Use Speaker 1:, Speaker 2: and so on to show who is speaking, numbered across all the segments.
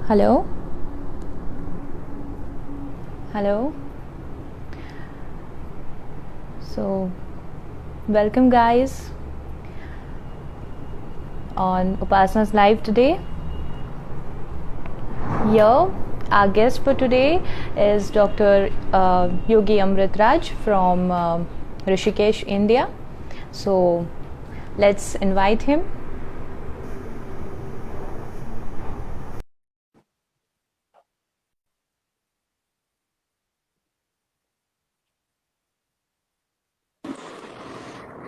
Speaker 1: Hello, hello. So, welcome guys on Upasana's live today. Here, our guest for today is Dr. Yogi Amrit Raj from Rishikesh, India. So, let's invite him.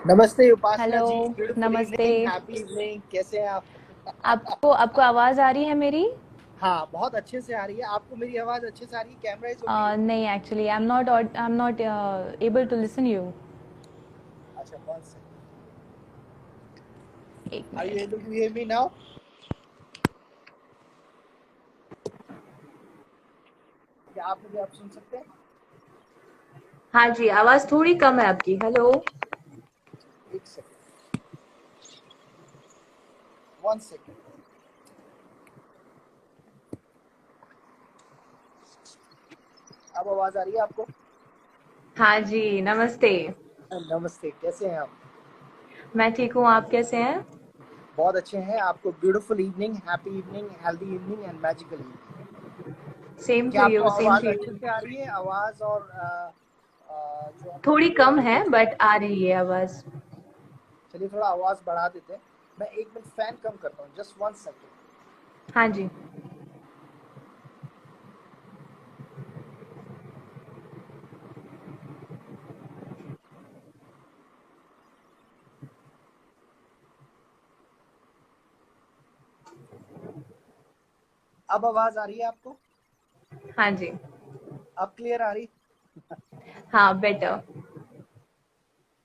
Speaker 2: नमस्ते उपासना जी,
Speaker 1: hello,
Speaker 2: beautiful
Speaker 1: नमस्ते।
Speaker 2: Evening, happy evening. कैसे हैं आप?
Speaker 1: आपको आवाज़ आ रही है मेरी?
Speaker 2: हाँ, बहुत अच्छे से आ रही है। आपको मेरी आवाज अच्छे से आ रही है? Camera is okay?
Speaker 1: नहीं, actually I'm not able to listen you.
Speaker 2: अच्छा, वन सेकंड।
Speaker 1: एक
Speaker 2: आर यू
Speaker 1: मिनट।
Speaker 2: Able to hear me now? क्या आप मुझे अब सुन सकते हैं?
Speaker 1: हाँ जी, आवाज़ थोड़ी कम है आपकी। हेलो।
Speaker 2: एक सेकंड, वन सेकंड। अब आवाज आ रही है आपको?
Speaker 1: हाँ जी, नमस्ते।
Speaker 2: नमस्ते, कैसे हैं आप?
Speaker 1: मैं ठीक हूँ, आप कैसे हैं?
Speaker 2: बहुत अच्छे हैं। आपको beautiful evening, happy evening, healthy evening and magical evening.
Speaker 1: Same
Speaker 2: क्या
Speaker 1: टू
Speaker 2: आपको
Speaker 1: यू, सेम
Speaker 2: आवाज
Speaker 1: टू
Speaker 2: अच्छे
Speaker 1: यू।
Speaker 2: से आ रही है? आवाज और जो हम लोग
Speaker 1: थोड़ी कम है बट आ रही है आवाज़।
Speaker 2: चलिए थोड़ा आवाज बढ़ा देते हैं। मैं एक मिनट फैन कम करता हूँ, जस्ट वन सेकंड।
Speaker 1: हाँ जी।
Speaker 2: अब आवाज आ रही है आपको?
Speaker 1: हाँ जी।
Speaker 2: अब क्लियर आ रही?
Speaker 1: हाँ, बेटर।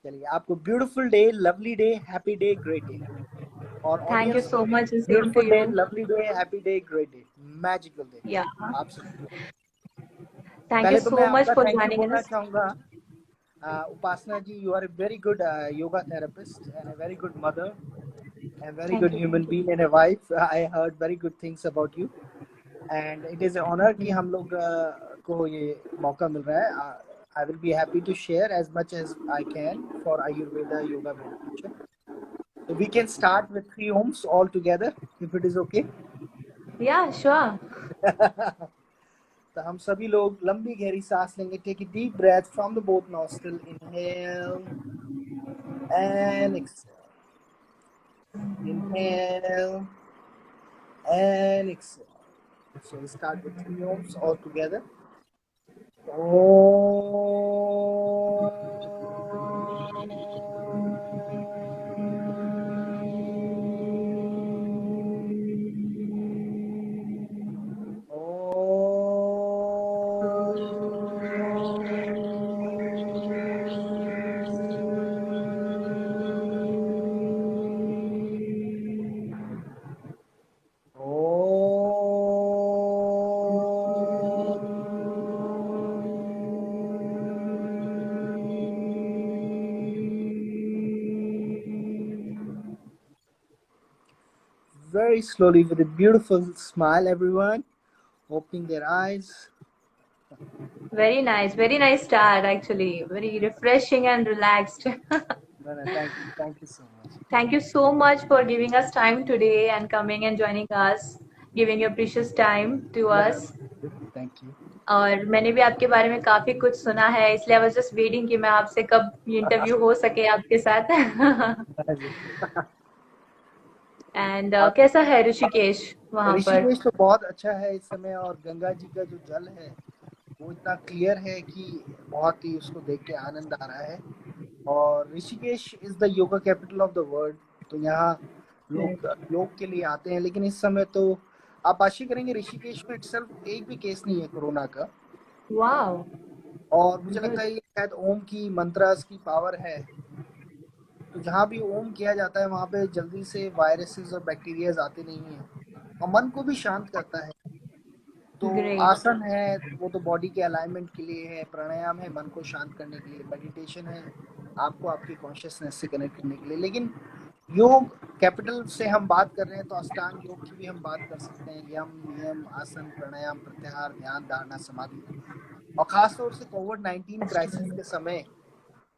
Speaker 2: चलिए, आपको beautiful day, lovely day, happy day, great day. और
Speaker 1: थैंक यू
Speaker 2: ऑडियंस को
Speaker 1: सो
Speaker 2: भी
Speaker 1: much, same to
Speaker 2: beautiful
Speaker 1: you.
Speaker 2: Day, lovely day, happy day, great day, magical day
Speaker 1: या
Speaker 2: आप सभी को।
Speaker 1: थैंक यू
Speaker 2: पहले तो मैं
Speaker 1: सो मच
Speaker 2: आपका
Speaker 1: फॉर
Speaker 2: थैंक यू
Speaker 1: जॉइनिंग
Speaker 2: बोलना
Speaker 1: अस।
Speaker 2: चाहूंगा। Upasana ji, you are a very good yoga therapist and a very good mother and very
Speaker 1: thank
Speaker 2: good
Speaker 1: you,
Speaker 2: human
Speaker 1: thank you.
Speaker 2: being and a wife. I heard very good things about you and it is an honor कि हम लोग को ये मौका मिल रहा है. I will be happy to share as much as I can for Ayurveda yoga meditation. So we can start with 3 ohms all together if it is okay.
Speaker 1: या sure.
Speaker 2: तो हम सभी लोग लंबी गहरी सांस लेंगे. Take a deep breath from the both nostril. Inhale and exhale. Inhale and exhale. So we start with 3 ohms all together. Very slowly with a beautiful smile, everyone opening their eyes.
Speaker 1: Very nice start actually. Very refreshing and relaxed.
Speaker 2: No, thank you so much.
Speaker 1: Thank you so much for giving us time today and coming and joining us, giving your precious time to
Speaker 2: No,
Speaker 1: us.
Speaker 2: thank you.
Speaker 1: और मैंने भी आपके बारे में काफी कुछ सुना है, इसलिए आई वाज जस्ट वेटिंग कि मैं आपसे कब ये इंटरव्यू हो सके आपके साथ। एंड
Speaker 2: और
Speaker 1: कैसा है ऋषिकेश वहां पर?
Speaker 2: ऋषिकेश तो बहुत अच्छा है इस समय, और गंगा जी का जो जल है वो इतना क्लियर है कि बहुत ही उसको देख के आनंद आ रहा है. और Rishikesh is the yoga capital of the world. तो यहाँ लोग योग के लिए आते हैं, लेकिन इस समय तो आप आशा करेंगे ऋषिकेश में इटसेल्फ एक भी केस नहीं है कोरोना का.
Speaker 1: वाओ,
Speaker 2: और मुझे
Speaker 1: गुड।
Speaker 2: लगता है ये शायद ओम की मंत्रास की पावर है. तो जहाँ भी ओम किया जाता है वहाँ पे जल्दी से वायरसेस और बैक्टीरियाज आते नहीं है, और मन को भी शांत करता है. तो
Speaker 1: ग्रेट।
Speaker 2: आसन है वो तो बॉडी के अलाइनमेंट के लिए है, प्राणायाम है मन को शांत करने के लिए, मेडिटेशन है आपको आपकी कॉन्शियसनेस से कनेक्ट करने के लिए. लेकिन योग कैपिटल से हम बात कर रहे हैं तो अष्टांग योग की भी हम बात कर सकते हैं। यम नियम आसन प्राणायाम प्रत्याहार ध्यान धारणा समाधि। और खासतौर से कोविड 19 क्राइसिस के समय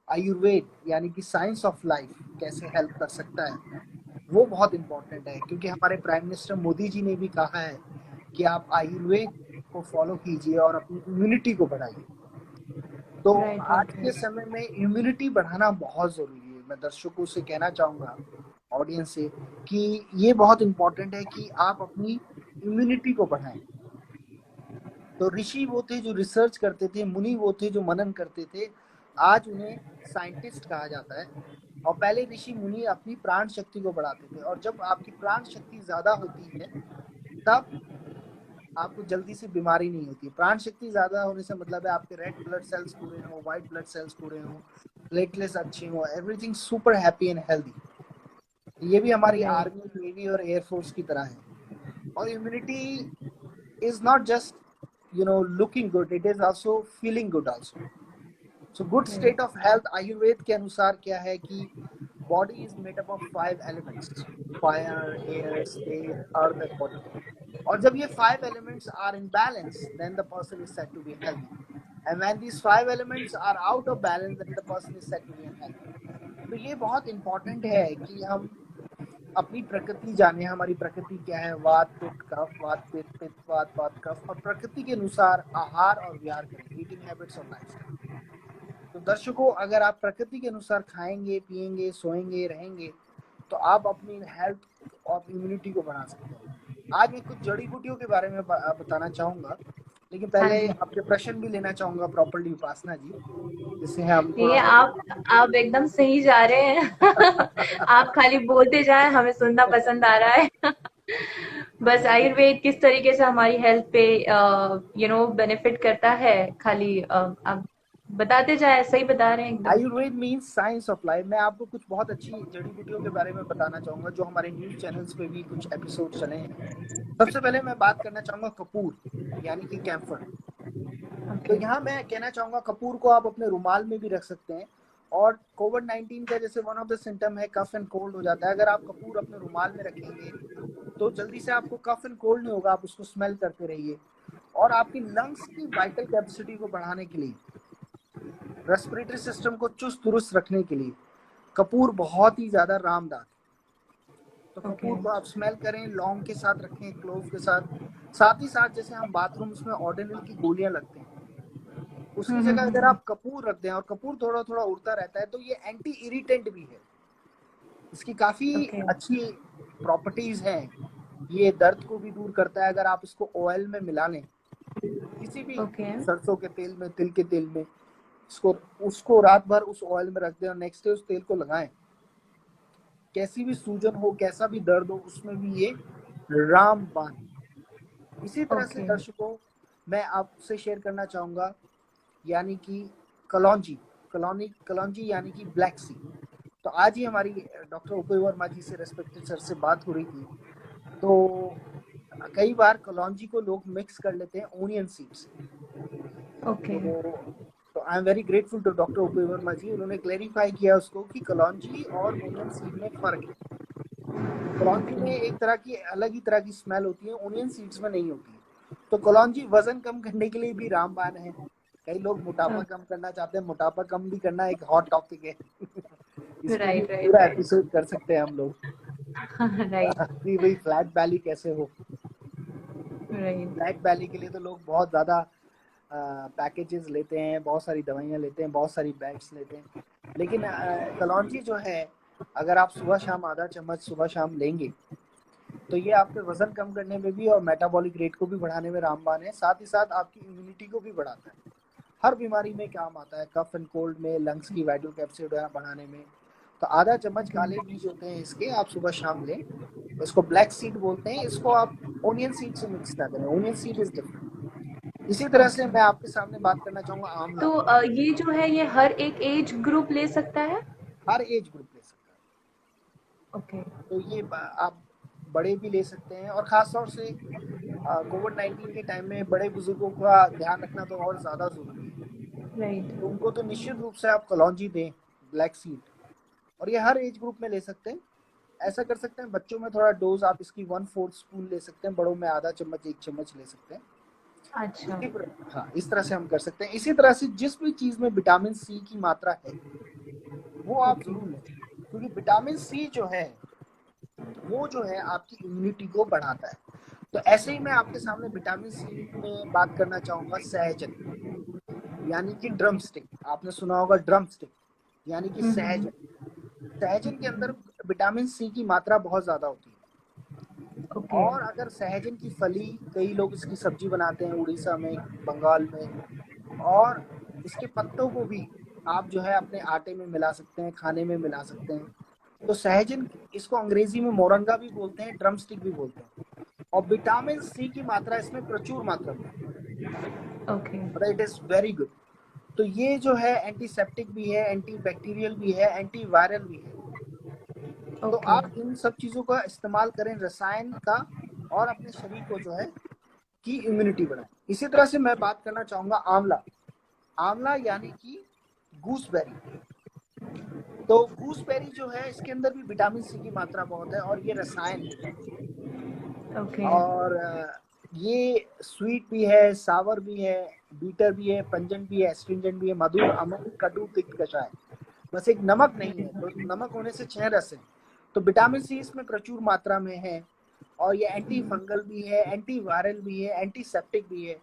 Speaker 2: आयुर्वेद यानी कि साइंस ऑफ लाइफ कैसे हेल्प कर सकता है वो बहुत इंपॉर्टेंट है, क्योंकि हमारे प्राइम मिनिस्टर मोदी जी ने भी कहा है कि आप आयुर्वेद को फॉलो कीजिए और अपनी इम्यूनिटी को बढ़ाइए। तो
Speaker 1: राइट
Speaker 2: आज
Speaker 1: राइट
Speaker 2: के
Speaker 1: राइट।
Speaker 2: समय में इम्यूनिटी बढ़ाना बहुत जरूरी है। मैं दर्शकों से कहना चाहूंगा, ऑडियंस से, कि ये बहुत इंपॉर्टेंट है कि आप अपनी इम्यूनिटी को बढ़ाएं। तो ऋषि वो थे जो रिसर्च करते थे, मुनि वो थे जो मनन करते थे, आज उन्हें साइंटिस्ट कहा जाता है। और पहले ऋषि मुनि अपनी प्राण शक्ति को बढ़ाते थे, और जब आपकी प्राण शक्ति ज्यादा होती है तब आपको जल्दी से बीमारी नहीं होती। प्राण शक्ति ज्यादा होने से मतलब है आपके रेड ब्लड सेल्स पूरे हो, व्हाइट ब्लड सेल्स पूरे हो, प्लेटलेट्स अच्छे हो, everything super happy and healthy. ये भी हमारी
Speaker 1: राइट
Speaker 2: आर्मी, नेवी और एयरफोर्स की तरह है। और immunity is not just looking good, it is also feeling good also. So good state of health Ayurveda के अनुसार क्या है कि body is made up of 5 elements: fire, air, space, earth and water. और जब ये 5 elements are in balance then the person is said to be healthy, and when these 5 elements are out of balance then the person is said to be unhealthy. तो ये बहुत important है कि हम अपनी प्रकृति जाने, हमारी प्रकृति क्या है, वात पित्त कफ, वात पित्त पित्त वात वात कफ, और प्रकृति के अनुसार आहार और विहार करें, ईटिंग हैबिट्स और लाइफस्टाइल। तो दर्शकों, अगर आप प्रकृति के अनुसार खाएंगे, पिएंगे, सोएंगे, रहेंगे, तो आप अपनी हेल्थ और इम्यूनिटी को बना सकते हैं। आज मैं कुछ जड़ी बूटियों के बारे में बताना चाहूंगा, लेकिन
Speaker 1: हाँ
Speaker 2: पहले
Speaker 1: जी।
Speaker 2: आपके प्रश्न भी लेना चाहूंगा प्रॉपर्ली उपासना जी, जिससे हम
Speaker 1: ये
Speaker 2: थोड़ा और
Speaker 1: आप एकदम सही जा रहे हैं। आप खाली बोलते जाएं, हमें सुनना पसंद आ रहा है। बस आयुर्वेद किस तरीके से हमारी हेल्थ पे बेनिफिट करता है, खाली आप बताते जाएं, सही बता रहे हैं एकदम।
Speaker 2: Ayurveda means science of life. मैं आपको कुछ बहुत अच्छी जड़ी बूटियों के बारे में बताना चाहूंगा जो हमारे न्यूज चैनल्स पे भी कुछ एपिसोड चले हैं। सबसे पहले मैं बात करना चाहूंगा कपूर यानी कि कैम्फर। तो
Speaker 1: ओके।
Speaker 2: यहाँ मैं कहना चाहूंगा कपूर को आप अपने रुमाल में भी रख सकते हैं। और कोविड 19 का जैसे वन ऑफ द सिम्टम है कफ एंड कोल्ड हो जाता है, अगर आप कपूर अपने रुमाल में रखेंगे तो जल्दी से आपको कफ एंड कोल्ड नहीं होगा। आप उसको स्मेल करते रहिए। और आपकी लंग्स की वाइटल कैपेसिटी को बढ़ाने के लिए, रेस्पिरेटरी सिस्टम को चुस्त दुरुस्त रखने के लिए कपूर बहुत ही ज्यादा रामदार। तो
Speaker 1: ओके।
Speaker 2: कपूर को आप स्मेल करें, लौंग के साथ रखें, क्लोव के साथ। साथ ही साथ जैसे हम बाथरूम्स में ऑर्डिनल की गोलियां लगते हैं, उसकी जगह अगर
Speaker 1: हम्म।
Speaker 2: आप कपूर रख दें, और कपूर थोड़ा थोड़ा उड़ता रहता है, तो ये एंटी इरिटेंट भी है। इसकी काफी
Speaker 1: ओके।
Speaker 2: अच्छी प्रॉपर्टीज हैं। ये दर्द को भी दूर करता है अगर आप इसको ऑयल में मिला लें, किसी भी
Speaker 1: ओके।
Speaker 2: सरसों के तेल में, तिल के तेल में, इसको उसको रात भर उस ऑयल में रख दें और नेक्स्ट डे उस तेल को लगाएं। कैसी भी सूजन हो, कैसा भी दर्द हो, उसमें भी ये रामबाण। इसी तरह से
Speaker 1: ओके।
Speaker 2: दर्शकों, मैं आपसे शेयर करना चाहूंगा यानी कि कलौंजी। कलौंजी यानी कि ब्लैक सी। तो आज ही हमारी डॉक्टर उपय वर्मा जी से, रेस्पेक्टेड सर से बात हो रही थी। तो कई बार कलौंजी को लोग मिक्स कर लेते हैं ओनियन सीड से।
Speaker 1: ओके।
Speaker 2: तो I am very grateful to doctor Upay Verma ji, उन्होंने क्लेरिफाई किया उसको कि कलौंजी और ओनियन सीड में फर्क है। कलौंजी में एक तरह की अलग ही तरह की स्मेल होती है, ओनियन सीड्स में नहीं होती है। तो कलौंजी वजन कम करने के लिए भी रामबाण है। कई लोग मोटापा कम करना चाहते हैं, मोटापा कम भी करना एक हॉट टॉपिक है। इस पे भी
Speaker 1: राइट राइट
Speaker 2: पूरा
Speaker 1: राइट।
Speaker 2: एपिसोड कर सकते हैं हम लोग।
Speaker 1: राइट
Speaker 2: कि भाई फ्लैट बैली कैसे हो।
Speaker 1: राइट।
Speaker 2: फ्लैट बैली के लिए तो लोग बहुत ज्यादा पैकेजेस लेते हैं, बहुत सारी दवाइयाँ लेते हैं, बहुत सारी बैग्स लेते हैं। लेकिन कलौंजी जो है, अगर आप सुबह शाम आधा चम्मच सुबह शाम लेंगे तो ये आपके वजन कम करने में भी और मेटाबॉलिक रेट को भी बढ़ाने में रामबाण है। साथ ही साथ आपकी इम्यूनिटी को भी बढ़ाता है। हर बीमारी में काम आता है, कफ एंड कोल्ड में, लंग्स की वाइटल कैपेसिटी बढ़ाने में। तो आधा चम्मच काले बीज होते हैं इसके, आप सुबह शाम लें। इसको ब्लैक सीड बोलते हैं। इसको आप ओनियन सीड से मिक्स ना करें, ओनियन सीड इज डिफरेंट। इसी तरह से
Speaker 1: ओके।
Speaker 2: मैं आपके सामने बात करना चाहूंगा आंवला।
Speaker 1: तो ये जो है ये हर एक एज ग्रुप ले सकता है?
Speaker 2: हर एज ग्रुप ले सकता है।
Speaker 1: ओके।
Speaker 2: तो ये आप बड़े भी ले सकते हैं, और खासतौर से कोविड 19 के टाइम में बड़े बुजुर्गों का ध्यान रखना तो और ज्यादा जरूरी है।
Speaker 1: राइट।
Speaker 2: तो उनको तो निश्चित रूप से आप कलौंजी दें, ब्लैक सीड। और ये हर एज ग्रुप में ले सकते हैं। ऐसा कर सकते हैं, बच्चों में थोड़ा डोज आप इसकी 1/4 स्पून ले सकते हैं, बड़ों में आधा चम्मच 1 चम्मच ले सकते हैं।
Speaker 1: अच्छा।
Speaker 2: हाँ, इस तरह से हम कर सकते हैं। इसी तरह से जिस भी चीज में विटामिन सी की मात्रा है वो आप
Speaker 1: ओके।
Speaker 2: जरूर लें, क्योंकि विटामिन सी जो है वो जो है आपकी इम्यूनिटी को बढ़ाता है। तो ऐसे ही मैं आपके सामने विटामिन सी में बात करना चाहूंगा सहजन, यानी कि ड्रम
Speaker 1: ओके।
Speaker 2: स्टिक। आपने सुना होगा ड्रम स्टिक, यानी कि
Speaker 1: हम्म।
Speaker 2: सहजन। सहजन के अंदर विटामिन सी की मात्रा बहुत ज्यादा होती है।
Speaker 1: ओके।
Speaker 2: और अगर सहजन की फली, कई लोग इसकी सब्जी बनाते हैं उड़ीसा में, बंगाल में, और इसके पत्तों को भी आप जो है अपने आटे में मिला सकते हैं, खाने में मिला सकते हैं। तो सहजन, इसको अंग्रेजी में मोरंगा भी बोलते हैं, ड्रम स्टिक भी बोलते हैं। और विटामिन सी की मात्रा इसमें प्रचुर मात्रा में,
Speaker 1: ओके।
Speaker 2: मतलब इट इज वेरी गुड। तो ये जो है एंटीसेप्टिक भी है, एंटी बैक्टीरियल भी है, एंटी वायरल भी है। तो
Speaker 1: ओके।
Speaker 2: आप इन सब चीजों का इस्तेमाल करें, रसायन का, और अपने शरीर को जो है की इम्यूनिटी बढ़ाएं। इसी तरह से मैं बात करना चाहूंगा आंवला। आंवला यानी कि गूसबेरी। तो गूसबेरी जो है इसके अंदर भी विटामिन सी की मात्रा बहुत है, और ये रसायन है।
Speaker 1: ओके।
Speaker 2: और ये स्वीट भी है, सावर भी है, बीटर भी है, पंजेंट भी है, एस्ट्रिंजेंट भी है, मधुर, अम्ल, कटु, तिक्त, कषाय। बस एक नमक नहीं है, तो नमक होने से 6 रस है। तो विटामिन सी इसमें प्रचुर मात्रा में है। और ये एंटी फंगल भी है, एंटी वायरल भी है, एंटीसेप्टिक भी है।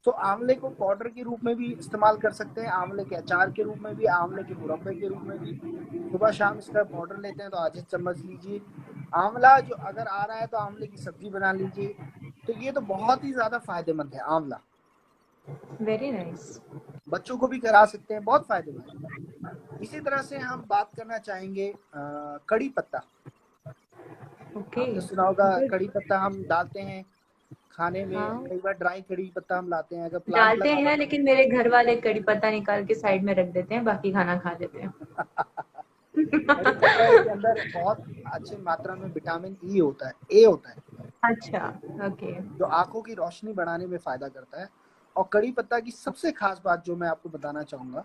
Speaker 2: तो आंवले को पाउडर के रूप में भी इस्तेमाल कर सकते हैं, आंवले के अचार के रूप में भी, आंवले के मुरब्बे के रूप में भी। सुबह शाम इसका पाउडर लेते हैं तो आधे चम्मच लीजिए। आंवला जो अगर आ रहा है तो आंवले की सब्जी बना लीजिए। तो ये तो बहुत ही ज्यादा फायदेमंद है आंवला।
Speaker 1: Very nice.
Speaker 2: बच्चों को भी करा सकते हैं, बहुत फायदेमंद है। इसी तरह से हम बात करना चाहेंगे कड़ी पत्ता।
Speaker 1: ओके।
Speaker 2: आपने सुना होगा
Speaker 1: गुड।
Speaker 2: कड़ी पत्ता हम डालते हैं खाने में,
Speaker 1: हाँ,
Speaker 2: कई बार ड्राई कड़ी पत्ता हम लाते हैं, अगर प्लांट
Speaker 1: डालते
Speaker 2: लगा हुआ
Speaker 1: हैं लेकिन मेरे घर वाले कड़ी पत्ता निकाल के साइड में रख देते हैं, बाकी खाना खा लेते हैं।
Speaker 2: कड़ी पत्ता के अंदर बहुत अच्छी मात्रा में विटामिन ई होता है, ए होता है,
Speaker 1: अच्छा। ओके।
Speaker 2: जो आंखों की रोशनी बढ़ाने में फायदा करता है। और कड़ी पत्ता की सबसे खास बात जो मैं आपको बताना चाहूंगा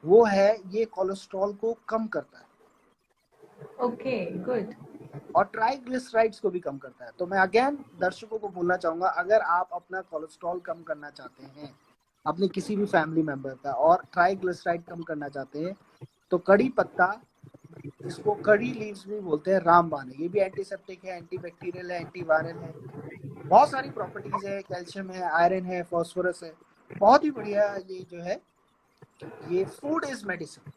Speaker 2: वो है ये कोलेस्ट्रॉल को कम करता है,
Speaker 1: ओके। गुड।
Speaker 2: और ट्राइग्लिसराइड्स को भी कम करता है। तो मैं अगेन दर्शकों को बोलना चाहूंगा, अगर आप अपना कोलेस्ट्रॉल कम करना चाहते हैं अपने किसी भी फैमिली मेंबर का, और ट्राइग्लिसराइड कम करना चाहते हैं, तो कड़ी पत्ता, इसको कड़ी लीव्स भी बोलते हैं, रामबाण, ये भी एंटीसेप्टिक है, एंटीबैक्टीरियल है, एंटीवायरल है, बहुत सारी प्रॉपर्टीज है, कैल्शियम है, आयरन है, फास्फोरस है, बहुत ही बढ़िया ये जो है, ये फूड इज मेडिसिन।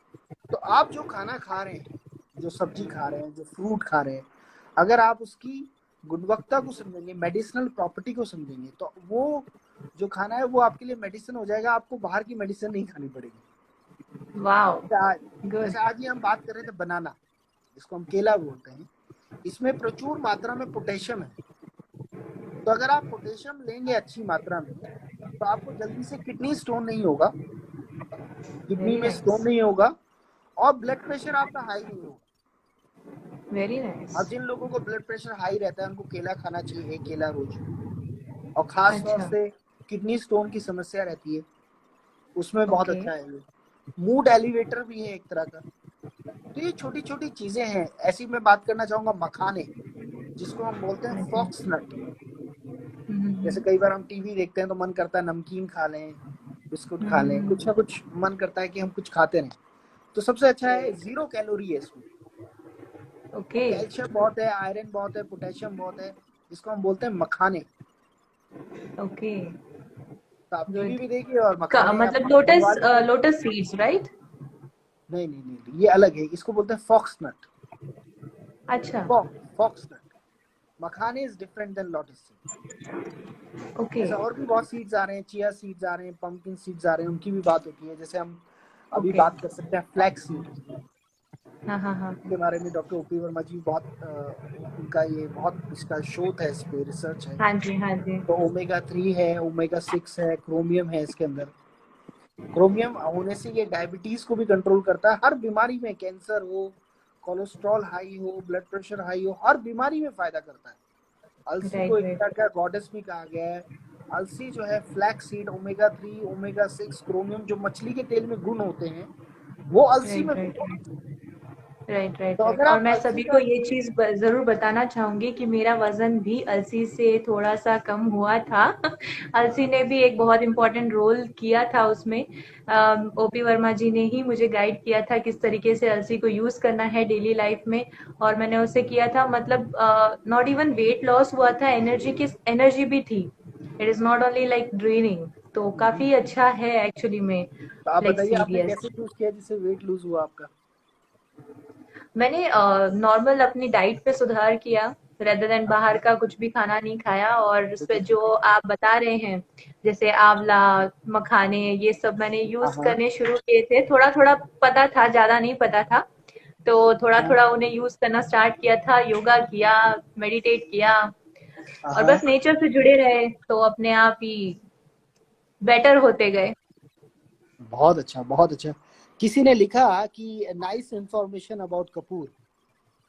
Speaker 2: तो आप जो खाना खा रहे हैं, जो सब्जी खा रहे हैं, जो फ्रूट खा रहे हैं, अगर आप उसकी गुणवत्ता को समझेंगे, मेडिसिनल प्रॉपर्टी को समझेंगे, तो वो जो खाना है वो आपके लिए मेडिसिन हो जाएगा, आपको बाहर की मेडिसिन नहीं खानी पड़ेगी।
Speaker 1: वाओ।
Speaker 2: जैसे आज
Speaker 1: गुड।
Speaker 2: जैसे आज ही हम बात कर रहे थे बनाना, जिसको हम केला बोलते हैं, इसमें प्रचुर मात्रा में पोटेशियम है। तो अगर आप पोटेशियम लेंगे अच्छी मात्रा में, तो आपको जल्दी से किडनी स्टोन नहीं होगा, किडनी
Speaker 1: वेरी
Speaker 2: में स्टोन
Speaker 1: नाइस।
Speaker 2: नहीं होगा, और ब्लड प्रेशर आपका हाई नहीं होगा।
Speaker 1: Very nice.
Speaker 2: अब जिन लोगों को ब्लड प्रेशर हाई रहता है उनको केला खाना चाहिए, एक केला रोज। और खास तौर
Speaker 1: अच्छा।
Speaker 2: से किडनी स्टोन की समस्या रहती है, उसमें बहुत
Speaker 1: ओके।
Speaker 2: अच्छा है ये। मूड एलिवेटर भी है एक तरह का। तो ये छोटी छोटी चीजें हैं। ऐसी मैं बात करना चाहूंगा मखाने, जिसको हम बोलते हैं
Speaker 1: अच्छा।
Speaker 2: फॉक्स नट। जैसे
Speaker 1: हम्म।
Speaker 2: कई बार हम टीवी देखते हैं तो मन करता है नमकीन खा लें, बिस्कुट खा लें, कुछ ना
Speaker 1: हम्म।
Speaker 2: कुछ मन करता है कि हम कुछ खाते रहें। तो सबसे अच्छा है,
Speaker 1: राइट।
Speaker 2: 0 कैलोरी है इसमें, और
Speaker 1: ओके।
Speaker 2: कैल्शियम बहुत है, आयरन बहुत है, पोटेशियम बहुत है, जिसको हम बोलते हैं मखाने।
Speaker 1: ओके।
Speaker 2: तो आप टीवी
Speaker 1: गुड।
Speaker 2: भी देखिए और मखाने
Speaker 1: मतलब
Speaker 2: अपने
Speaker 1: लोटस,
Speaker 2: बुधवार को।
Speaker 1: Lotus seeds right?
Speaker 2: नहीं नहीं नहीं, ये अलग है, इसको बोलते हैं फॉक्स नट।
Speaker 1: अच्छा।
Speaker 2: फॉक्स नट, मखाने is different than lotus seed.
Speaker 1: Okay.
Speaker 2: जैसे और भी बहुत सीड्स आ रहे हैं, चिया सीड्स आ रहे हैं, पंपकिन सीड्स आ रहे हैं, उनकी भी बात होती है। जैसे हम अभी
Speaker 1: ओके।
Speaker 2: बात कर सकते हैं फ्लैक्स सीड
Speaker 1: हाँ हाँ हाँ।
Speaker 2: के बारे में, डॉक्टर ओपी वर्मा जी बहुत उनका ये बहुत इसका शोध है, इस पे रिसर्च है।
Speaker 1: हाँ जी, हाँ जी।
Speaker 2: तो ओमेगा 3 है, ओमेगा 6 है, क्रोमियम है इसके अंदर। क्रोमियम होने से ये डायबिटीज को भी कंट्रोल करता है, हर बीमारी में, कैंसर हो, कोलेस्ट्रॉल हाई हो, ब्लड प्रेशर हाई हो, हर बीमारी में फायदा करता है। अलसी को
Speaker 1: राइट
Speaker 2: एक
Speaker 1: राइट।
Speaker 2: तरह का गॉडेस भी कहा गया है। अलसी जो है, flax seed, omega 3, omega 6, chromium, जो मछली के तेल में गुण होते हैं वो अलसी
Speaker 1: राइट
Speaker 2: में
Speaker 1: राइट
Speaker 2: मिलते हैं।
Speaker 1: राइट। राइट, राइट,
Speaker 2: तो
Speaker 1: राइट।
Speaker 2: अगर
Speaker 1: और
Speaker 2: आप
Speaker 1: मैं
Speaker 2: अलसी
Speaker 1: सभी
Speaker 2: का,
Speaker 1: को ये चीज जरूर बताना चाहूंगी कि मेरा वजन भी अलसी से थोड़ा सा कम हुआ था। अलसी ने भी एक बहुत इम्पोर्टेंट रोल किया था उसमें। ओपी वर्मा जी ने ही मुझे गाइड किया था किस तरीके से अलसी को यूज करना है डेली लाइफ में। और मैंने उसे किया था, मतलब नॉट इवन वेट लॉस हुआ था, एनर्जी भी थी। It is not only like draining. तो काफी अच्छा है एक्चुअली में।
Speaker 2: तो आप
Speaker 1: लाइक
Speaker 2: बताइए आपने
Speaker 1: सीरियस।
Speaker 2: कैसे चूज किया जिससे वेट लूज हुआ आपका?
Speaker 1: मैंने नॉर्मल अपनी डाइट पे सुधार किया, रेदर देन बाहर का कुछ भी खाना नहीं खाया। और उस पे जो आप बता रहे हैं, जैसे आंवला, मखाने, ये सब मैंने
Speaker 2: हाँ
Speaker 1: यूज
Speaker 2: हाँ
Speaker 1: करने शुरू किए थे। थोड़ा थोड़ा पता था, ज्यादा नहीं पता था। तो थोड़ा
Speaker 2: हाँ
Speaker 1: थोड़ा उन्हें यूज करना स्टार्ट किया था, योगा किया, मेडिटेट किया।
Speaker 2: हाँ
Speaker 1: और
Speaker 2: हाँ।
Speaker 1: बस नेचर से जुड़े रहे तो अपने आप ही बेटर होते गए।
Speaker 2: बहुत अच्छा, बहुत अच्छा। किसी ने लिखा कि नाइस इंफॉर्मेशन अबाउट कपूर,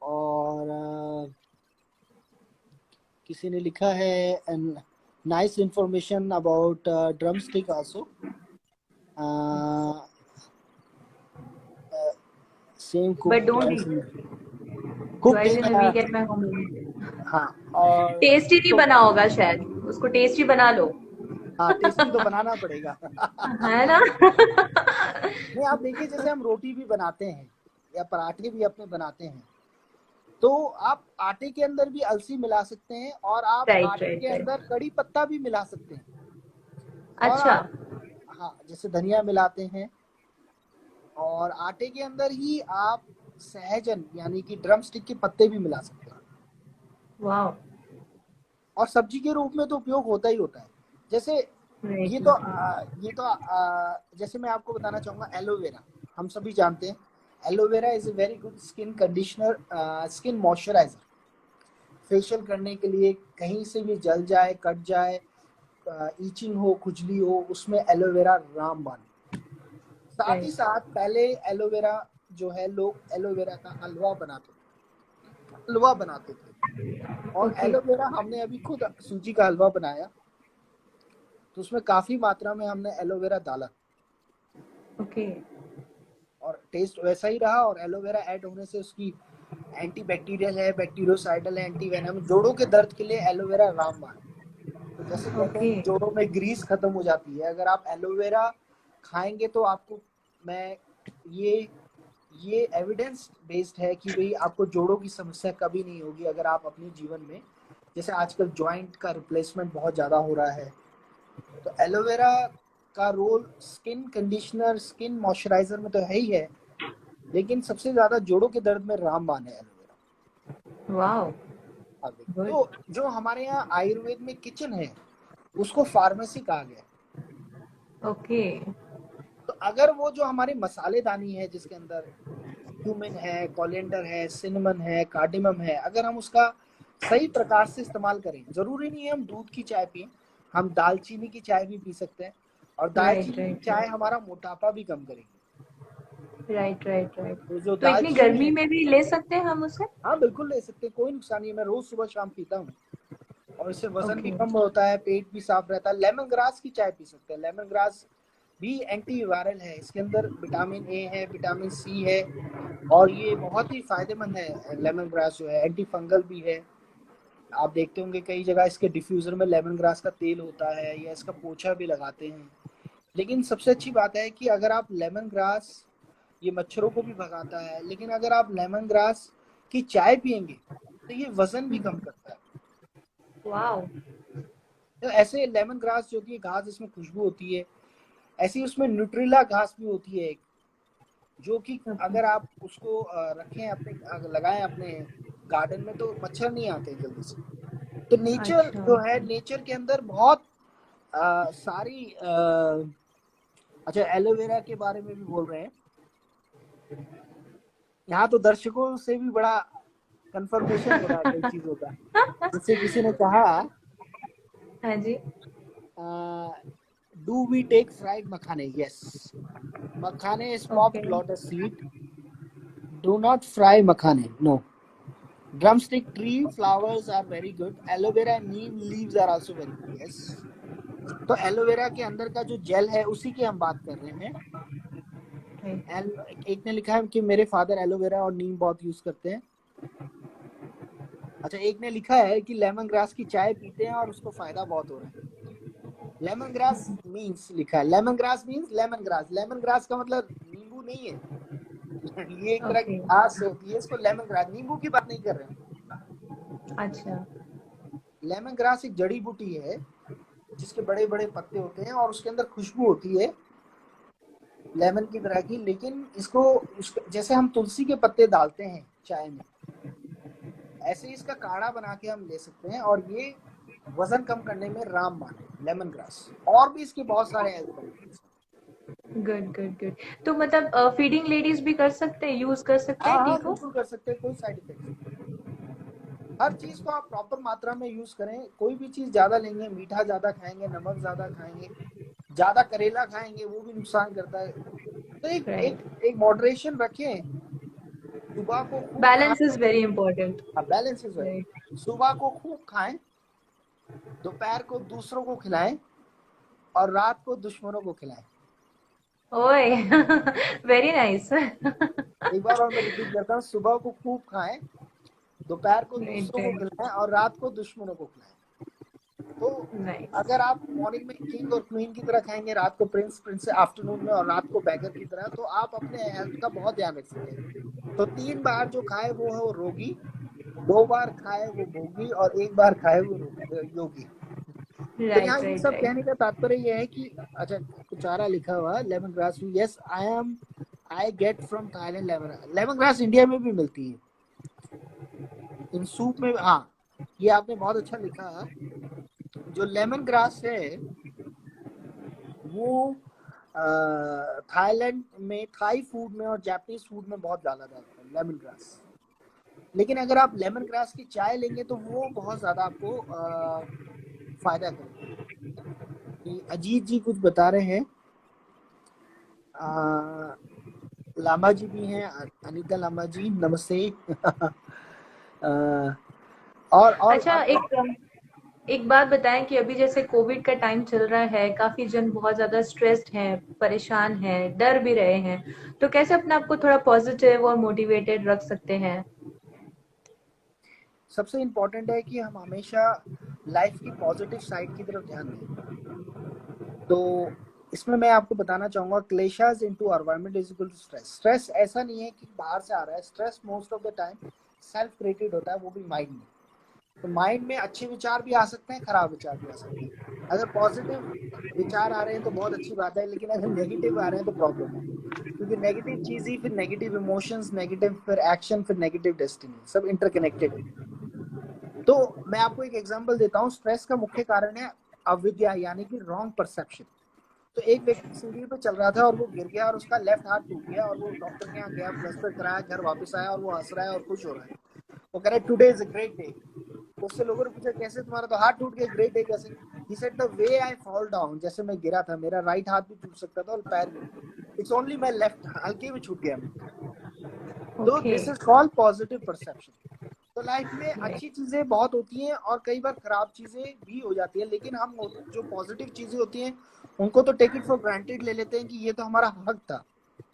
Speaker 2: और किसी ने लिखा है nice information about drumstick also, same cook
Speaker 1: but don't
Speaker 2: twice in,
Speaker 1: eat
Speaker 2: cook
Speaker 1: twice
Speaker 2: in,
Speaker 1: in a week at my home.
Speaker 2: हाँ। और
Speaker 1: टेस्टी नहीं
Speaker 2: तो
Speaker 1: बना होगा शायद, उसको टेस्टी बना लो।
Speaker 2: हाँ, टेस्टी तो बनाना पड़ेगा।
Speaker 1: है ना?
Speaker 2: नहीं, आप देखिए जैसे हम रोटी भी बनाते हैं या पराठे भी अपने बनाते हैं, तो आप आटे के अंदर भी अलसी मिला सकते हैं, और आप
Speaker 1: राइट,
Speaker 2: आटे
Speaker 1: राइट,
Speaker 2: के अंदर
Speaker 1: राइट।
Speaker 2: कड़ी पत्ता भी मिला सकते हैं। और
Speaker 1: अच्छा।
Speaker 2: आप, हाँ, जैसे धनिया मिलाते हैं, और आटे के अंदर ही आप सहजन यानी कि ड्रम स्टिक के पत्ते भी मिला सकते हैं।
Speaker 1: वाह।
Speaker 2: और सब्जी के रूप में तो उपयोग होता ही होता है। जैसे
Speaker 1: राइट,
Speaker 2: जैसे मैं आपको बताना चाहूंगा एलोवेरा। हम सभी जानते हैं aloe vera is a very good skin conditioner, skin moisturiser. Facial करने के लिए कहीं से भी जल जाए, कट जाए, ईचिंग हो, खुजली हो, उसमें एलोवेरा रामबाण। साथ ही
Speaker 1: राइट।
Speaker 2: साथ पहले एलोवेरा जो है, लोग एलोवेरा का हलवा बनाते थे। और
Speaker 1: ओके,
Speaker 2: एलोवेरा हमने अभी खुद सूजी का हलवा बनाया, तो उसमें काफी मात्रा में हमने एलोवेरा डाला,
Speaker 1: ओके,
Speaker 2: और टेस्ट वैसा ही रहा। और एलोवेरा ऐड होने से उसकी एंटी बैक्टीरियल है, बैक्टीरियोसाइडल है, एंटी वेनम, जोड़ों के दर्द के लिए एलोवेरा रामबाण। तो जैसे कहते हैं
Speaker 1: ओके।
Speaker 2: कि जोड़ों में ग्रीस खत्म हो जाती है, अगर आप एलोवेरा खाएंगे तो आपको, मैं ये ये एविडेंस बेस्ड है कि भाई आपको जोड़ों की समस्या कभी नहीं होगी अगर आप अपने जीवन में, जैसे आजकल जॉइंट का रिप्लेसमेंट बहुत ज्यादा हो रहा है, तो एलोवेरा का role skin conditioner, skin moisturiser में तो है ही है, लेकिन सबसे ज्यादा जोड़ों के दर्द में रामबाण है एलोवेरा।
Speaker 1: वाह।
Speaker 2: आप देखिए,
Speaker 1: गुड।
Speaker 2: तो जो हमारे यहाँ आयुर्वेद में किचन है, उसको फार्मेसी कहा गया है।
Speaker 1: ओके।
Speaker 2: तो अगर वो जो हमारे मसालेदानी है, जिसके अंदर क्यूमिन है, कोलिएंडर है, सिनेमन है, कार्डिमम है, अगर हम उसका सही प्रकार से इस्तेमाल करें, जरूरी नहीं है हम दूध की चाय पिए, हम दालचीनी की चाय भी पी सकते हैं, और
Speaker 1: राइट,
Speaker 2: दालचीनी की
Speaker 1: राइट,
Speaker 2: चाय
Speaker 1: राइट।
Speaker 2: हमारा मोटापा भी कम करेगी।
Speaker 1: Right, right, right.
Speaker 2: तो जो
Speaker 1: तो इतनी
Speaker 2: दालचीनी
Speaker 1: गर्मी
Speaker 2: है,
Speaker 1: में भी ले सकते हैं हम उसे?
Speaker 2: हाँ बिल्कुल ले सकते हैं, कोई नुकसान नहीं है। मैं रोज सुबह शाम पीता हूँ, और इससे वजन भी
Speaker 1: ओके,
Speaker 2: कम होता है, पेट भी साफ रहता है। लेमन ग्रास की चाय पी सकते हैं, लेमन ग्रास भी एंटी वायरल है, इसके अंदर विटामिन ए है, विटामिन सी है, और ये बहुत ही फायदेमंद है। लेमन ग्रास जो है एंटी फंगल भी है। आप देखते होंगे कई जगह इसके डिफ्यूजर में लेमन ग्रास का तेल होता है, या इसका पोछा भी लगाते हैं। लेकिन सबसे अच्छी बात है कि अगर आप लेमन ग्रास, ये मच्छरों को भी भगाता है, लेकिन अगर आप लेमन ग्रास की चाय पियेंगे तो ये वजन भी कम करता है।
Speaker 1: वाह।
Speaker 2: तो ऐसे लेमन ग्रास जो कि घास, इसमें खुशबू होती है, ऐसी उसमें न्यूट्रिला घास भी होती है एक, जो कि
Speaker 1: ओके,
Speaker 2: अगर आप उसको रखें अपने, लगाएं अपने गार्डन में, तो मच्छर नहीं आते हैं जल्दी से। तो नेचर
Speaker 1: अच्छा।
Speaker 2: जो है, नेचर के अंदर बहुत सारी अच्छा, एलोवेरा के बारे में भी बोल रहे हैं। यहाँ तो दर्शकों से भी बड़ा कंफर्मेशन हो रहा है कई चीजों का। जैसे किसी ने कहा,
Speaker 1: हाँ जी।
Speaker 2: डू वी टेक फ्राइड मखाने? यस, मखाने is
Speaker 1: okay,
Speaker 2: popped lotus seed. Do not fry makhane. No. Drumstick tree flowers are very good. Aloe vera and neem leaves are also very good. Yes. तो aloe vera के अंदर का जो jail है, उसी की हम बात कर रहे हैं। एक ने लिखा है कि मेरे फादर एलोवेरा और नीम बहुत यूज करते हैं। अच्छा, एक ने लिखा है कि लेमन ग्रास की चाय पीते हैं और उसको फायदा बहुत हो रहा है। लेमन ग्रास मीन्स, लिखा है lemon grass means lemon grass. Lemon grass का मतलब नींबू नहीं है। ये एक तरह की
Speaker 1: ओके।
Speaker 2: घास होती है, इसको लेमन ग्रास, नींबू की बात नहीं कर रहे हैं।
Speaker 1: अच्छा।
Speaker 2: लेमन ग्रास एक जड़ी बूटी है जिसके बड़े बड़े पत्ते होते हैं और उसके अंदर खुशबू होती है लेमन की तरह की। लेकिन जैसे हम तुलसी के पत्ते डालते हैं चाय में, ऐसे ही इसका काढ़ा बना के हम ले सकते हैं। और ये वजन कम करने में रामबाण है लेमन ग्रास। और भी इसके बहुत सारे हेल्थ बेनिफिट्स हैं।
Speaker 1: Good good good. तो मतलब फीडिंग लेडीज भी कर सकते हैं, यूज कर सकते
Speaker 2: हाँ
Speaker 1: हैं टी
Speaker 2: हाँ,
Speaker 1: को?
Speaker 2: बिल्कुल कर सकते हैं, कोई साइड इफेक्ट नहीं। हर चीज को आप प्रॉपर मात्रा में यूज करें। कोई भी चीज ज्यादा लेंगे, मीठा ज्यादा खाएंगे, नमक ज्यादा खाएंगे, ज्यादा करेला खाएंगे, वो भी नुकसान करता है। तो एक
Speaker 1: राइट।
Speaker 2: एक एक मॉडरेशन रखें। सुबह को खूब
Speaker 1: बैलेंस
Speaker 2: खाएं।
Speaker 1: Is very important.
Speaker 2: Balance is very.
Speaker 1: Right.
Speaker 2: सुबह को खूब खाएं, दोपहर को दूसरों को खिलाएं, और रात को दुश्मनों को खिलाएं।
Speaker 1: ओए। Very nice.
Speaker 2: एक बार और मैं रिपीट करता हूँ, सुबह को खूब खाएं, दोपहर को
Speaker 1: राइट
Speaker 2: दूसरों को
Speaker 1: राइट।
Speaker 2: खिलाएं, और रात को दुश्मनों को खिलाएं। तो
Speaker 1: नाइस।
Speaker 2: अगर आप मॉर्निंग में किंग और क्वीन की तरह खाएंगे, रात को प्रिंस प्रिंस आफ्टरनून में, और रात को बैगर की तरह, तो आप अपने हेल्थ का बहुत ध्यान रख सकते हैं। तो 3 बार जो खाए वो है वो रोगी, 2 बार खाए वो भोगी, और 1 बार खाए वो योगी। तो यहाँ
Speaker 1: राइट
Speaker 2: ये
Speaker 1: राइट
Speaker 2: सब
Speaker 1: राइट।
Speaker 2: कहने का तात्पर्य ये है कि, अच्छा, कुछ आ रहा लिखा हुआ lemon grass, yes I get from Thailand lemon. Lemon grass India में भी मिलती है, इन सूप में। हाँ, ये आपने बहुत अच्छा लिखा। जो लेमन ग्रास है वो थाईलैंड में, थाई फूड में और जापानीज फूड में बहुत ज्यादा डालते हैं लेमन ग्रास। लेकिन अगर आप लेमन ग्रास की चाय लेंगे तो वो बहुत ज्यादा आपको फायदा करेगी। कि अजीत जी कुछ बता रहे हैं, लामा जी भी हैं, अनीता लामा जी, नमस्ते। अ, और
Speaker 1: अच्छा,
Speaker 2: आपको,
Speaker 1: एक बात बताएं कि अभी जैसे कोविड का टाइम चल रहा है, काफी जन बहुत ज्यादा स्ट्रेस्ड हैं, परेशान हैं, डर भी रहे हैं, तो कैसे अपने आप को थोड़ा पॉजिटिव और मोटिवेटेड रख सकते हैं?
Speaker 2: सबसे इम्पोर्टेंट है कि हम हमेशा लाइफ की पॉजिटिव साइड की तरफ ध्यान दें। तो इसमें मैं आपको बताना चाहूंगा, क्लेशर्स into environment is equal to stress. Stress ऐसा नहीं है कि बाहर से आ रहा है, stress most of the time self created होता है, वो भी माइंड में। तो माइंड में अच्छे विचार भी आ सकते हैं, खराब विचार भी आ सकते हैं। अगर पॉजिटिव विचार आ रहे हैं तो बहुत अच्छी बात है, लेकिन अगर नेगेटिव आ रहे हैं तो प्रॉब्लम है। क्योंकि नेगेटिव चीज ही फिर नेगेटिव इमोशंस, नेगेटिव फिर एक्शन, फिर नेगेटिव डेस्टिनी, सब इंटरकनेक्टेड है। तो मैं आपको एक एग्जांपल देता हूँ। स्ट्रेस का मुख्य कारण है अविद्या, यानी कि रॉन्ग परसेप्शन। तो एक व्यक्ति सीढ़ी पे चल रहा था और वो गिर गया और उसका लेफ्ट हाथ टूट गया, और वो डॉक्टर के यहाँ गया, प्लास्टर कराया, घर वापस आया, और वो हंस रहा है और खुश हो रहा है। वो कह रहा है today is a great day. उससे लोगों ने पूछा कैसे, तुम्हारा तो हाथ टूट गया, ग्रेट डे कैसे? He said the way I fall down, जैसे मैं गिरा था, मेरा राइट हाथ भी टूट सकता था और पैर भी, इट्स ओनली माई लेफ्ट, हल्के में छूट गया मेरा। तो
Speaker 1: okay.
Speaker 2: This is called positive perception. तो लाइफ में
Speaker 1: राइट।
Speaker 2: अच्छी चीजें बहुत होती हैं और कई बार खराब चीजें भी हो जाती है, लेकिन हम जो पॉजिटिव चीजें होती हैं उनको तो टेक इट फॉर ग्रांटेड ले लेते हैं कि ये तो हमारा हक था।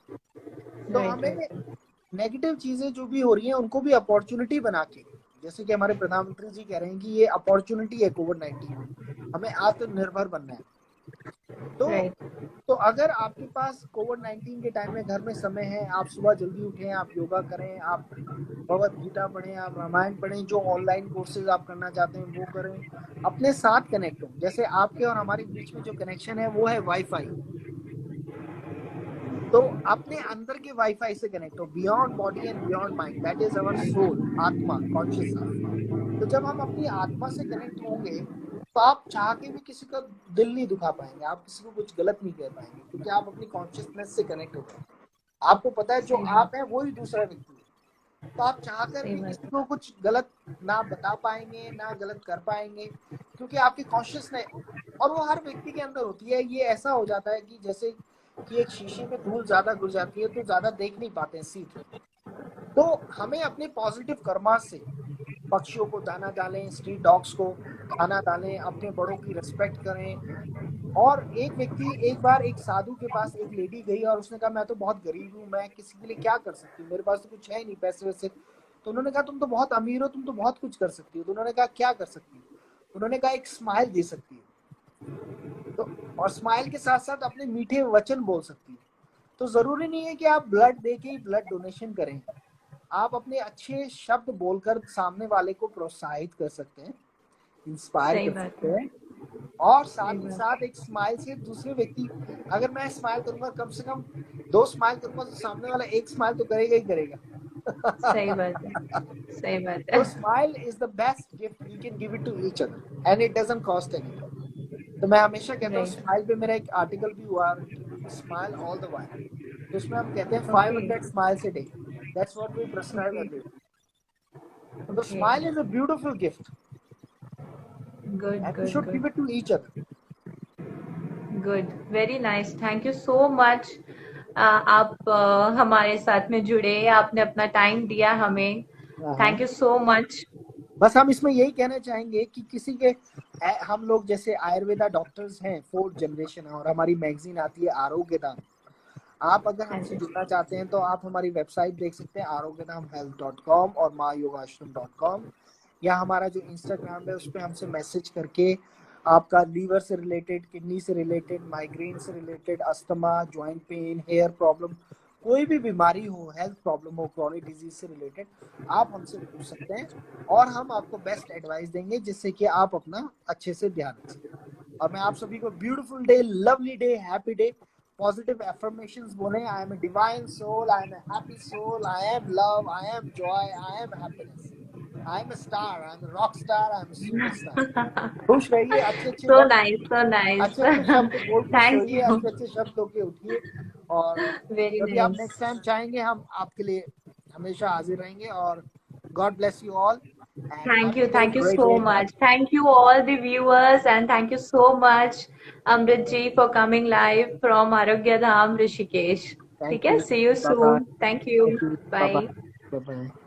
Speaker 2: तो
Speaker 1: राइट
Speaker 2: हमें
Speaker 1: राइट।
Speaker 2: नेगेटिव चीजें जो भी हो रही हैं उनको भी अपॉर्चुनिटी बना के, जैसे कि हमारे प्रधानमंत्री जी कह रहे हैं कि ये अपॉर्चुनिटी है कोविड-19, हमें आत्मनिर्भर बनना है। तो
Speaker 1: राइट।
Speaker 2: तो अगर आपके पास कोविड-19 के टाइम में घर में समय है, आप सुबह जल्दी उठें, आप योगा करें, आप भगवत गीता पढ़ें, आप रामायण पढ़ें, जो ऑनलाइन कोर्सेज आप करना चाहते हैं वो करें, अपने साथ कनेक्ट हो। जैसे आपके और हमारे बीच में जो कनेक्शन है वो है वाईफाई। तो अपने अंदर के वाईफाई से कनेक्ट हो, beyond body and beyond mind, that is our soul, आत्मा, कॉन्शियस सेल्फ। तो जब हम अपनी आत्मा से कनेक्ट होंगे तो आप चाह के भी किसी का दिल नहीं दुखा पाएंगे, आप किसी को कुछ गलत नहीं कह पाएंगे, क्योंकि आप अपनी कॉन्शियसनेस से कनेक्ट हो गए। आपको पता है जो
Speaker 1: सही
Speaker 2: आप
Speaker 1: बात।
Speaker 2: है वही दूसरा व्यक्ति है। तो आप चाहकर
Speaker 1: सही
Speaker 2: भी
Speaker 1: बात।
Speaker 2: किसी को कुछ गलत ना बता पाएंगे, ना गलत कर पाएंगे, क्योंकि आपकी कॉन्शियसनेस, और वो हर व्यक्ति के अंदर होती है। ये ऐसा हो जाता है कि जैसे कि एक शीशे में धूल ज्यादा घुस जाती है तो ज्यादा देख नहीं पाते हैं सीट। तो हमें अपने पॉजिटिव कर्मा से पक्षियों को दाना डालें, स्ट्रीट डॉग्स को खाना डालें, अपने बड़ों की रिस्पेक्ट करें, और एक व्यक्ति, एक बार एक साधु के पास एक लेडी गई और उसने कहा मैं तो बहुत गरीब हूँ, मैं किसी के लिए क्या कर सकती हूँ, मेरे पास तो कुछ है नहीं पैसे वैसे। तो उन्होंने कहा तुम तो बहुत अमीर हो, तुम तो बहुत कुछ कर सकती हो। तो उन्होंने कहा क्या कर सकती हो? उन्होंने कहा एक स्माइल दे सकती हो। तो और स्माइल के साथ साथ अपने मीठे वचन बोल सकती हो। तो जरूरी नहीं है कि आप ब्लड दे के ही ब्लड डोनेशन करें, आप अपने अच्छे शब्द बोलकर सामने वाले को प्रोत्साहित कर सकते हैं, इंस्पायर
Speaker 1: सही
Speaker 2: कर
Speaker 1: बात
Speaker 2: सकते
Speaker 1: है।
Speaker 2: हैं। और
Speaker 1: सही
Speaker 2: साथ ही
Speaker 1: बात
Speaker 2: साथ एक स्माइल से दूसरे व्यक्ति, अगर मैं स्माइल करूंगा, कम से कम 2 स्माइल करूंगा तो सामने वाला 1 स्माइल तो करेगा ही करेगा।
Speaker 1: सही बात है। सही बात है।
Speaker 2: तो smile is the best gift we can give it to each other and it doesn't cost anything. तो मैं हमेशा कहता हूँ,
Speaker 1: राइट।
Speaker 2: स्माइल पे मेरा एक आर्टिकल भी हुआ, स्माइल ऑल द वाइल। तो उसमें हम कहते हैं
Speaker 1: okay.
Speaker 2: 500 smiles a day, that's what we prescribe
Speaker 1: okay.
Speaker 2: Every. तो
Speaker 1: okay.
Speaker 2: Smile is a beautiful gift
Speaker 1: good
Speaker 2: and we
Speaker 1: good
Speaker 2: should
Speaker 1: good.
Speaker 2: give it to each other.
Speaker 1: Good, very nice, thank you so much. आप हमारे साथ में जुड़े, आपने अपना time दिया हमें।
Speaker 2: हाँ,
Speaker 1: थैंक यू सो मच।
Speaker 2: बस हम इसमें यही कहना चाहेंगे कि किसी के हम लोग जैसे आयुर्वेदा डॉक्टर्स हैं, 4th जनरेशन है, और हमारी मैगजीन आती है आरोग्य धाम। आप अगर
Speaker 1: हाँ
Speaker 2: हमसे
Speaker 1: जी।
Speaker 2: जुड़ना चाहते हैं तो आप हमारी वेबसाइट देख सकते हैं, आरोग्यधाम और mayogaashram.com, या हमारा जो इंस्टाग्राम है उस पर हमसे मैसेज करके आपका लीवर से रिलेटेड, किडनी से रिलेटेड, माइग्रेन से related, asthma, joint pain, hair problem, कोई भी बीमारी हो, हेल्थ प्रॉब्लम हो, क्रॉनिक डिजीज से रिलेटेड, आप हमसे पूछ सकते हैं और हम आपको बेस्ट एडवाइस देंगे जिससे कि आप अपना अच्छे से ध्यान रख सकें। और मैं आप सभी को beautiful day, lovely day, happy day, positive affirmations बोले, I am a divine soul, I am a happy soul, I am love, I am joy, I am happiness, I am a star, I am a rock star, I am a superstar. खुश रहिए, अच्छे अच्छे
Speaker 1: सो
Speaker 2: वक्त,
Speaker 1: nice, so nice.
Speaker 2: अच्छे अच्छे शब्द बोल के
Speaker 1: थैंक
Speaker 2: सोइए,
Speaker 1: यू।
Speaker 2: अच्छे अच्छे शब्द होके उठिए। और
Speaker 1: वेरी
Speaker 2: जब भी आप
Speaker 1: नाइस।
Speaker 2: नेक्स्ट टाइम चाहेंगे, हम आपके लिए हमेशा हाजिर रहेंगे। और God bless you all and have a
Speaker 1: Thank you
Speaker 2: great
Speaker 1: so
Speaker 2: day.
Speaker 1: much. Thank you all the viewers and thank you so much, Amrit ji, for coming live from Arogya Dham, Rishikesh.
Speaker 2: Thank
Speaker 1: ठीक है,
Speaker 2: you,
Speaker 1: see you
Speaker 2: bye bye.
Speaker 1: soon. Thank you.
Speaker 2: Thank you, bye
Speaker 1: Bye.
Speaker 2: Bye, bye bye.